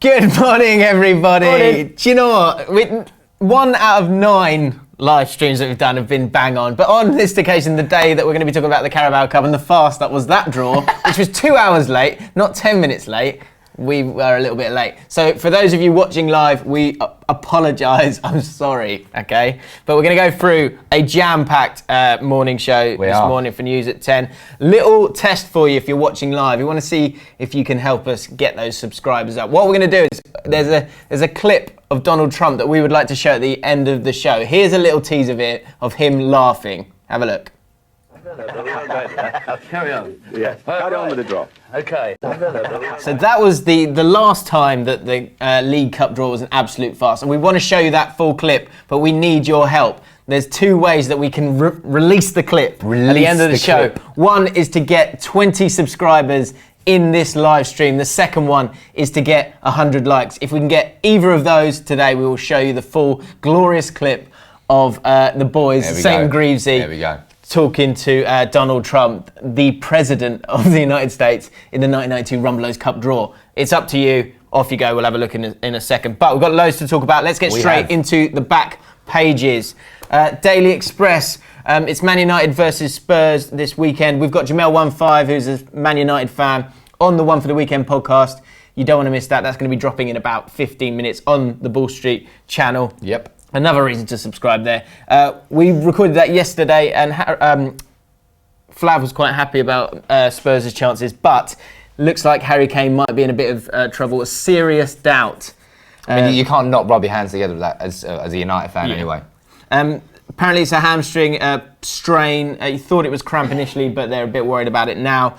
Good morning, everybody. Morning. Do you know what? 1 out of 9 live streams that we've done have been bang on. But on this occasion, the day that we're going to be talking about the Carabao Cup and the fast that was that draw, which was 2 hours late, not 10 minutes late, we were a little bit late. So for those of you watching live, we apologise. I'm sorry, okay? But we're going to go through a jam-packed morning show morning for news at 10. Little test for you if you're watching live. We want to see if you can help us get those subscribers up. What we're going to do is there's a clip of Donald Trump that we would like to show at the end of the show. Here's a little tease of him laughing. Have a look. Carry on. Yeah, carry on with the draw. Okay. So that was the last time that the League Cup draw was an absolute farce. And we want to show you that full clip, but we need your help. There's 2 ways that we can release the clip at the end of the show. One is to get 20 subscribers in this live stream. The second one is to get 100 likes. If we can get either of those today, we will show you the full glorious clip of the boys, St. Greavesy. There we go. Talking to Donald Trump, the president of the United States, in the 1992 Rumbelows Cup draw. It's up to you. Off you go. We'll have a look in a second. But we've got loads to talk about. Let's get straight into the back pages. Daily Express. It's Man United versus Spurs this weekend. We've got Jamel15, who's a Man United fan, on the One for the Weekend podcast. You don't want to miss that. That's going to be dropping in about 15 minutes on the Ball Street channel. Yep. Another reason to subscribe there. We recorded that yesterday, and Flav was quite happy about Spurs' chances, but looks like Harry Kane might be in a bit of trouble, a serious doubt. I mean, you can't not rub your hands together with that as a United fan anyway. Apparently it's a hamstring strain. He thought it was cramp initially, but they're a bit worried about it now.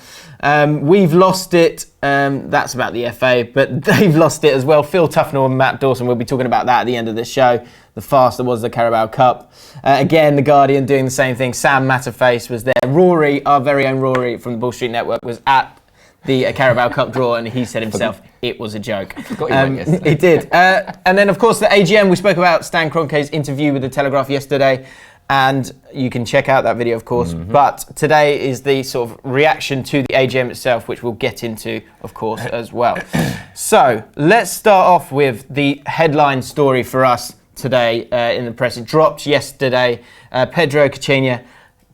We've lost it. That's about the FA, but they've lost it as well. Phil Tufnell and Matt Dawson, we'll be talking about that at the end of the show. The fast that was the Carabao Cup. Again, The Guardian doing the same thing. Sam Matterface was there. Rory, our very own Rory from the Ball Street Network, was at the Carabao Cup draw, and he said himself it was a joke. He did. And then, of course, the AGM. We spoke about Stan Kroenke's interview with The Telegraph yesterday, and you can check out that video, of course. Mm-hmm. But today is the sort of reaction to the AGM itself, which we'll get into, of course, as well. So let's start off with the headline story for us today in the press. It dropped yesterday. Pedro Caixinha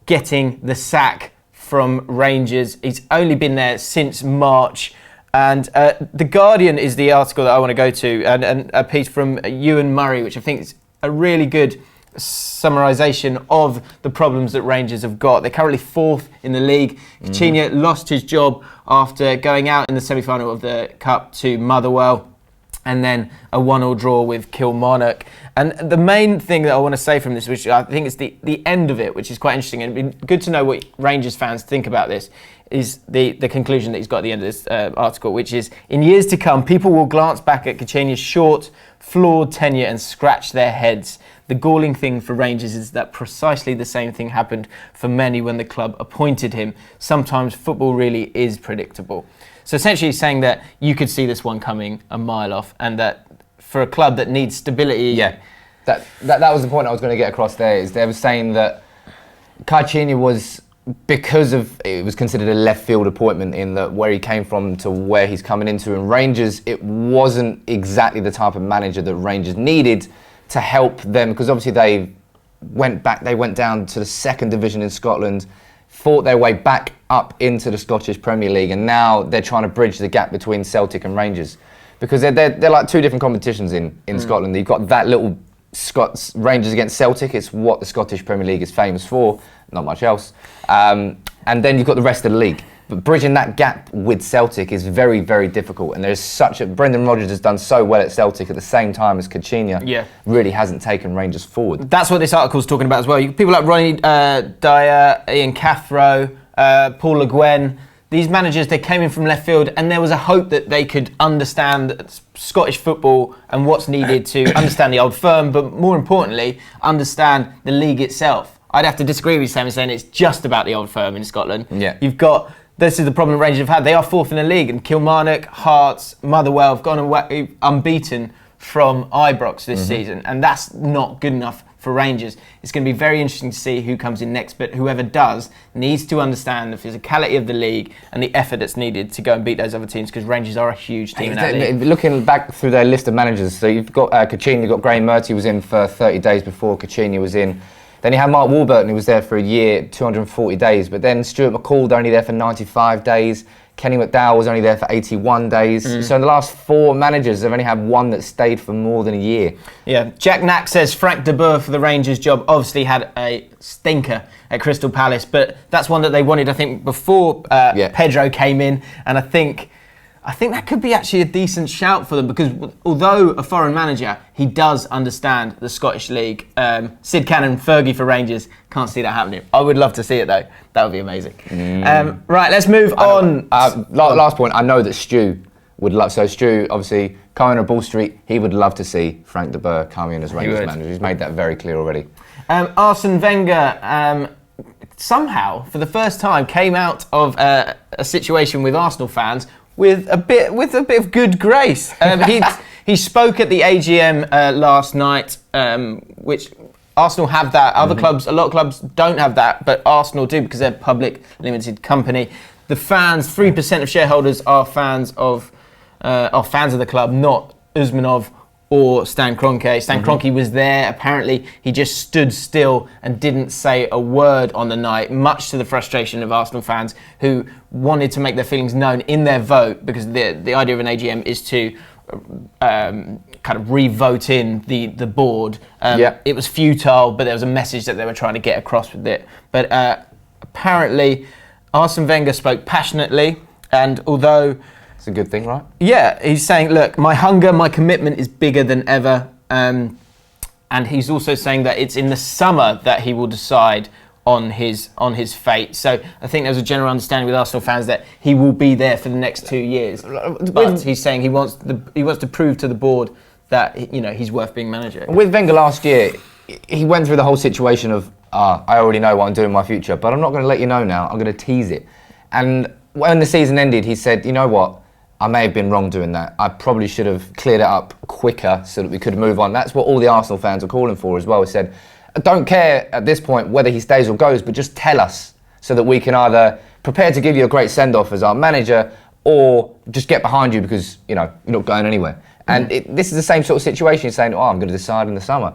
getting the sack from Rangers. He's only been there since March. And The Guardian is the article that I want to go to, and a piece from Ewan Murray, which I think is a really good summarisation of the problems that Rangers have got. They're currently 4th in the league. Caixinha lost his job after going out in the semi-final of the Cup to Motherwell, and then a 1-1 draw with Kilmarnock. And the main thing that I want to say from this, which I think is the end of it, which is quite interesting, and it'd be good to know what Rangers fans think about this, is the conclusion that he's got at the end of this article, which is, in years to come, people will glance back at Caixinha's short, flawed tenure and scratch their heads. The galling thing for Rangers is that precisely the same thing happened for many when the club appointed him. Sometimes football really is predictable. So essentially he's saying that you could see this one coming a mile off, and that for a club that needs stability... Yeah, that was the point I was going to get across there, is they were saying that Caixinha was, because of, it was considered a left field appointment in that where he came from to where he's coming into, and Rangers, it wasn't exactly the type of manager that Rangers needed to help them, because obviously they went down to the 2nd division in Scotland, fought their way back up into the Scottish Premier League, and now they're trying to bridge the gap between Celtic and Rangers, because they're like 2 different competitions in Scotland. You've got that little Rangers against Celtic. It's what the Scottish Premier League is famous for, not much else. And then you've got the rest of the league. But bridging that gap with Celtic is very, very difficult. And there's Brendan Rodgers has done so well at Celtic at the same time as Caixinha really hasn't taken Rangers forward. That's what this article's talking about as well. People like Ronnie Dyer, Ian Cathro, Paul Le Guen, these managers, they came in from left field, and there was a hope that they could understand Scottish football and what's needed to understand the old firm, but more importantly, understand the league itself. I'd have to disagree with Sam saying it's just about the old firm in Scotland. Yeah. You've got, this is the problem Rangers have had. They are 4th in the league, and Kilmarnock, Hearts, Motherwell have gone away unbeaten from Ibrox this season, and that's not good enough for Rangers. It's going to be very interesting to see who comes in next, but whoever does needs to understand the physicality of the league and the effort that's needed to go and beat those other teams, because Rangers are a huge team in that league. Looking back through their list of managers, so you've got Caixinha, you've got Graham Murty was in for 30 days before Caixinha was in. Then you had Mark Warburton, who was there for a year, 240 days, but then Stuart McCall only there for 95 days. Kenny McDowell was only there for 81 days. So in the last 4 managers, they've only had one that stayed for more than a year. Yeah, Jack Knack says Frank de Boer for the Rangers job obviously had a stinker at Crystal Palace, but that's one that they wanted, I think, before Pedro came in, and I think that could be actually a decent shout for them, because although a foreign manager, he does understand the Scottish League. Sid Cannon, Fergie for Rangers, can't see that happening. I would love to see it though. That would be amazing. Right, let's move on. Last point, I know that Stu would love, so Stu, obviously, coming to Ball Street, he would love to see Frank de Boer come in as Rangers manager. He's made that very clear already. Arsene Wenger, somehow, for the first time, came out of a situation with Arsenal fans with a bit of good grace. He spoke at the AGM last night, which Arsenal have that. Other clubs, a lot of clubs don't have that, but Arsenal do, because they're a public limited company. The fans, 3% of shareholders are fans of the club, not Usmanov or Stan Kroenke. Stan Kroenke was there. Apparently, he just stood still and didn't say a word on the night, much to the frustration of Arsenal fans who wanted to make their feelings known in their vote, because the idea of an AGM is to kind of re-vote in the board. It was futile, but there was a message that they were trying to get across with it. But apparently, Arsene Wenger spoke passionately, and although... It's a good thing, right? Yeah, he's saying, look, my hunger, my commitment is bigger than ever. And he's also saying that it's in the summer that he will decide on his fate. So I think there's a general understanding with Arsenal fans that he will be there for the next 2 years. But he's saying he wants to prove to the board that he's worth being manager. With Wenger last year, he went through the whole situation of, I already know what I'm doing in my future, but I'm not going to let you know now. I'm going to tease it. And when the season ended, he said, you know what? I may have been wrong doing that. I probably should have cleared it up quicker so that we could move on. That's what all the Arsenal fans are calling for as well. He said, I don't care at this point whether he stays or goes, but just tell us so that we can either prepare to give you a great send-off as our manager, or just get behind you because, you're not going anywhere. And this is the same sort of situation. You're saying, I'm going to decide in the summer.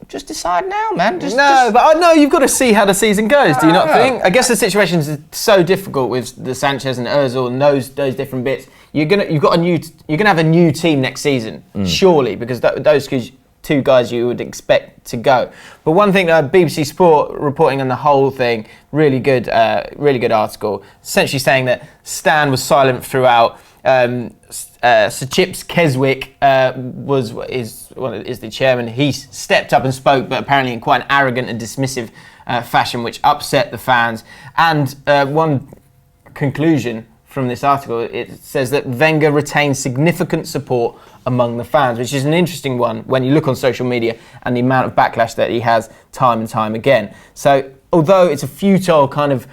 Just decide now, man. But I know you've got to see how the season goes. Do you not think? I guess the situation is so difficult with the Sanchez and Ozil and those different bits. You're gonna have a new team next season, surely, because those two guys you would expect to go. But one thing, BBC Sport reporting on the whole thing, really good article, essentially saying that Stan was silent throughout. Sir Chips Keswick is the chairman. He stepped up and spoke, but apparently in quite an arrogant and dismissive fashion, which upset the fans. And one conclusion from this article, it says that Wenger retains significant support among the fans, which is an interesting one when you look on social media and the amount of backlash that he has time and time again. So although it's a futile kind of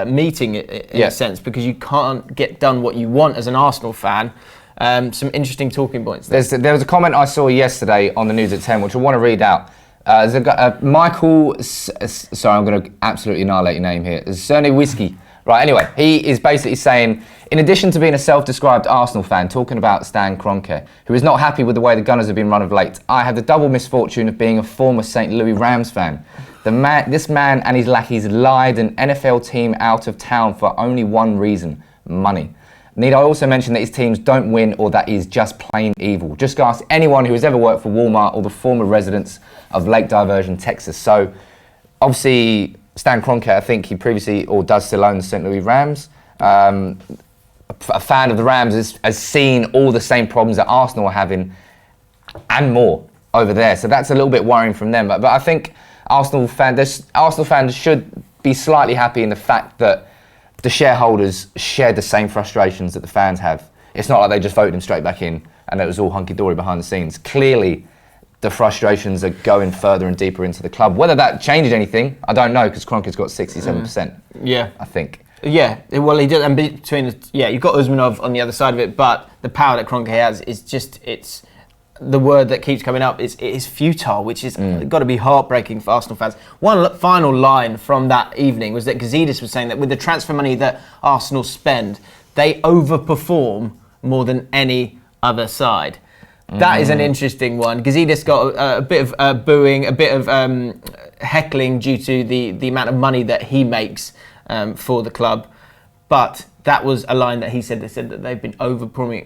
meeting in a sense, because you can't get done what you want as an Arsenal fan, some interesting talking points there. There was a comment I saw yesterday on the News at 10, which I want to read out. There's a guy, Michael, sorry, I'm going to absolutely annihilate your name here. Cerny Whiskey. Right, anyway, he is basically saying, in addition to being a self-described Arsenal fan, talking about Stan Kroenke, who is not happy with the way the Gunners have been run of late, I have the double misfortune of being a former St. Louis Rams fan. This man and his lackeys lied an NFL team out of town for only one reason: money. Need I also mention that his teams don't win, or that is just plain evil? Just ask anyone who has ever worked for Walmart or the former residents of Lake Diversion, Texas. So, obviously, Stan Kroenke, I think he previously, or does still own the St. Louis Rams. A fan of the Rams has seen all the same problems that Arsenal are having and more over there. So that's a little bit worrying from them. But I think Arsenal fans should be slightly happy in the fact that the shareholders share the same frustrations that the fans have. It's not like they just voted him straight back in and it was all hunky-dory behind the scenes. Clearly, the frustrations are going further and deeper into the club. Whether that changed anything, I don't know, because Kroenke's got 67%. Yeah. I think. Yeah, well, he did. And you've got Usmanov on the other side of it, but the power that Kroenke has is just, it's the word that keeps coming up is it is futile, which is got to be heartbreaking for Arsenal fans. One final line from that evening was that Gazidis was saying that with the transfer money that Arsenal spend, they overperform more than any other side. That is an interesting one. Gazidis got a bit of booing, a bit of heckling due to the amount of money that he makes for the club. But that was a line that he said. They said that they've been performing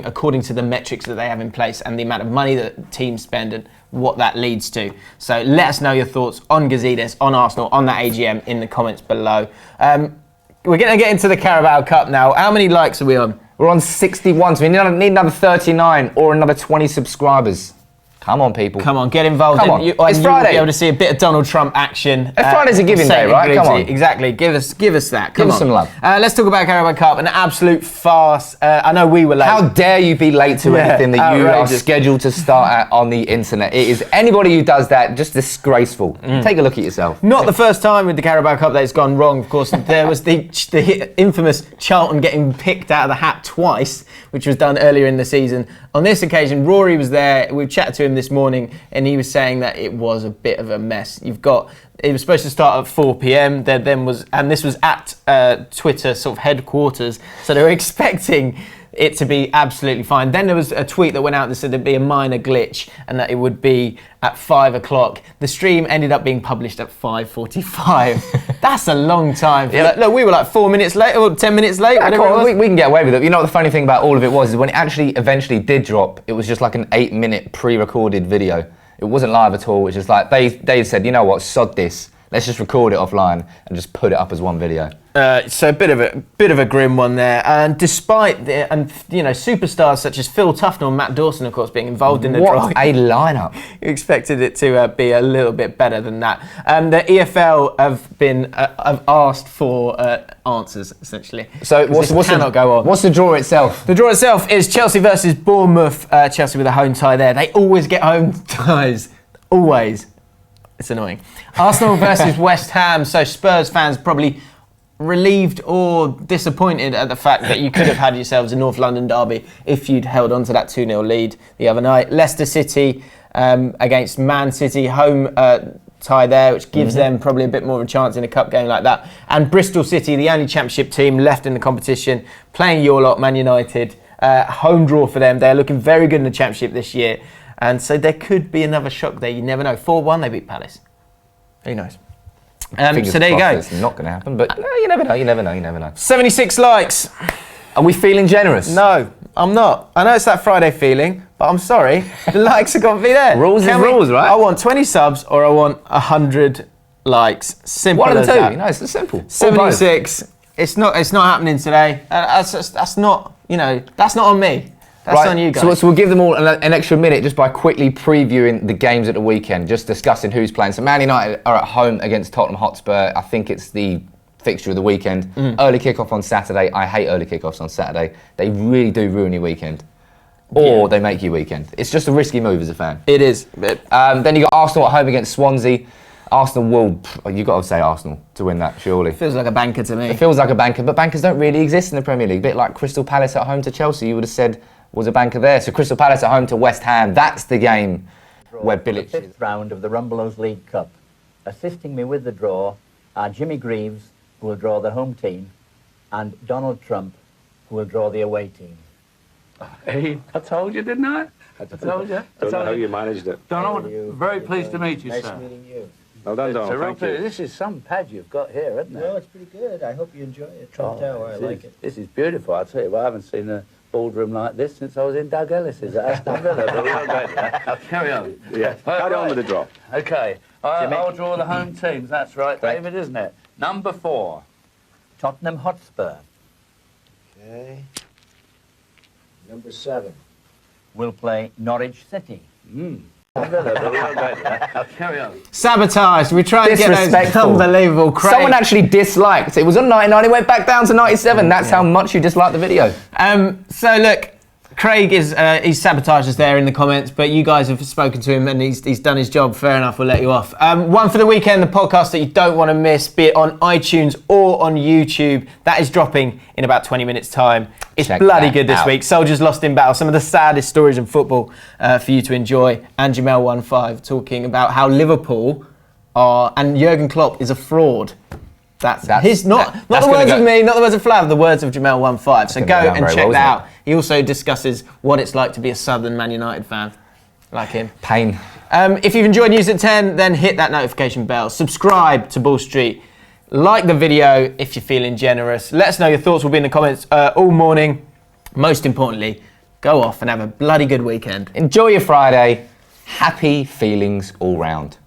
according to the metrics that they have in place and the amount of money that teams spend and what that leads to. So let us know your thoughts on Gazidis, on Arsenal, on that AGM in the comments below. We're going to get into the Carabao Cup now. How many likes are we on? We're on 61, so we need another 39 or another 20 subscribers. Come on, people. Come on, get involved. Come on. It's Friday. You'll be able to see a bit of Donald Trump action. Friday's a giving day, right? Come on. Exactly. Give us that. Give us some love. Let's talk about Carabao Cup. An absolute farce. I know we were late. How dare you be late to anything that you are scheduled to start at on the internet? It is anybody who does that just disgraceful. Take a look at yourself. Not the first time with the Carabao Cup that it's gone wrong. Of course, there was the infamous Charlton getting picked out of the hat twice, which was done earlier in the season. On this occasion, Rory was there. We chatted to him this morning, and he was saying that it was a bit of a mess. It was supposed to start at 4 p.m. And this was at Twitter sort of headquarters, so they were expecting it to be absolutely fine. Then there was a tweet that went out that said there'd be a minor glitch and that it would be at 5 o'clock. The stream ended up being published at 5:45. That's a long time. Look, we were like 4 minutes late or 10 minutes late. Yeah, we can get away with it. You know what the funny thing about all of it was is when it actually eventually did drop, it was just like an 8-minute pre-recorded video. It wasn't live at all. It was just like they said, you know what, sod this. Let's just record it offline and just put it up as one video. So a bit of a grim one there. And despite superstars such as Phil Tufnell and Matt Dawson, of course, being involved in the draw. What a lineup! You expected it to be a little bit better than that. The EFL have asked for answers essentially. So cannot go on. What's the draw itself? The draw itself is Chelsea versus Bournemouth. Chelsea with a home tie there. They always get home ties. Always. It's annoying. Arsenal versus West Ham. So Spurs fans probably relieved or disappointed at the fact that you could have had yourselves a North London derby if you'd held on to that 2-0 lead the other night. Leicester City against Man City, home tie there, which gives them probably a bit more of a chance in a cup game like that. And Bristol City, the only championship team left in the competition, playing your lot, Man United. Home draw for them. They're looking very good in the championship this year. And so there could be another shock there. You never know. 4-1, they beat Palace. Who knows? So there you go. It's not going to happen, but you never know. 76 likes. Are we feeling generous? No, I'm not. I know it's that Friday feeling, but I'm sorry. The likes have got to be there. Rules is rules, right? I want 20 subs or I want 100 likes. Simple One of as the two. that. You know, it's simple. 76. It's not happening today. That's not on me. That's on you guys. So we'll give them all an extra minute just by quickly previewing the games at the weekend, just discussing who's playing. So Man United are at home against Tottenham Hotspur. I think it's the fixture of the weekend. Early kickoff on Saturday. I hate early kickoffs on Saturday. They really do ruin your weekend. Or they make your weekend. It's just a risky move as a fan. It is. Then you got Arsenal at home against Swansea. Arsenal you've got to say Arsenal to win that, surely. Feels like a banker to me. It feels like a banker, but bankers don't really exist in the Premier League. A bit like Crystal Palace at home to Chelsea, you would have said was a banker there. So Crystal Palace at home to West Ham, that's the game where Bilic... The 5th round of the Rumbelows League Cup. Assisting me with the draw are Jimmy Greaves, who will draw the home team, and Donald Trump, who will draw the away team. Hey, I told you, didn't I? I told you. Don't know how you managed it. Donald, very pleased to meet you, Nice sir. meeting you. Well done, Donald. It's a real Thank you. pleasure. This is some pad you've got here, isn't it? Well, it's pretty good. I hope you enjoy it. Trump Tower, I like it. This is beautiful. I'll tell you what, I haven't seen a ballroom like this since I was in Doug Ellis's at Aston Villa. But we'll go there. I'll carry on. Yeah, carry on with the draw. Okay, Jimmy. I'll draw the home teams. That's right, David, isn't it? Number 4. Tottenham Hotspur Okay. Number 7. will play Norwich City. Villa, but we'll go there. I'll carry on. Sabotaged. We try and get those Disrespectful. unbelievable Craig. Someone actually disliked. It was on 99, it went back down to 97. That's how much you disliked the video. So look, Craig is he's sabotaged us there in the comments, but you guys have spoken to him and he's done his job. Fair enough, we'll let you off. One for the weekend, the podcast that you don't want to miss, be it on iTunes or on YouTube. That is dropping in about 20 minutes' time. It's Check bloody that good this out. week. Soldiers lost in battle. Some of the saddest stories in football for you to enjoy. And Jamel15 talking about how Liverpool are, and Jurgen Klopp is a fraud. That's his, not the words of me, not the words of Flav, the words of Jamel15. So go and check that out. He also discusses what it's like to be a Southern Man United fan, like him. Pain. If you've enjoyed News at 10, then hit that notification bell. Subscribe to Ball Street. Like the video if you're feeling generous. Let us know your thoughts. Will be in the comments all morning. Most importantly, go off and have a bloody good weekend. Enjoy your Friday. Happy feelings all round.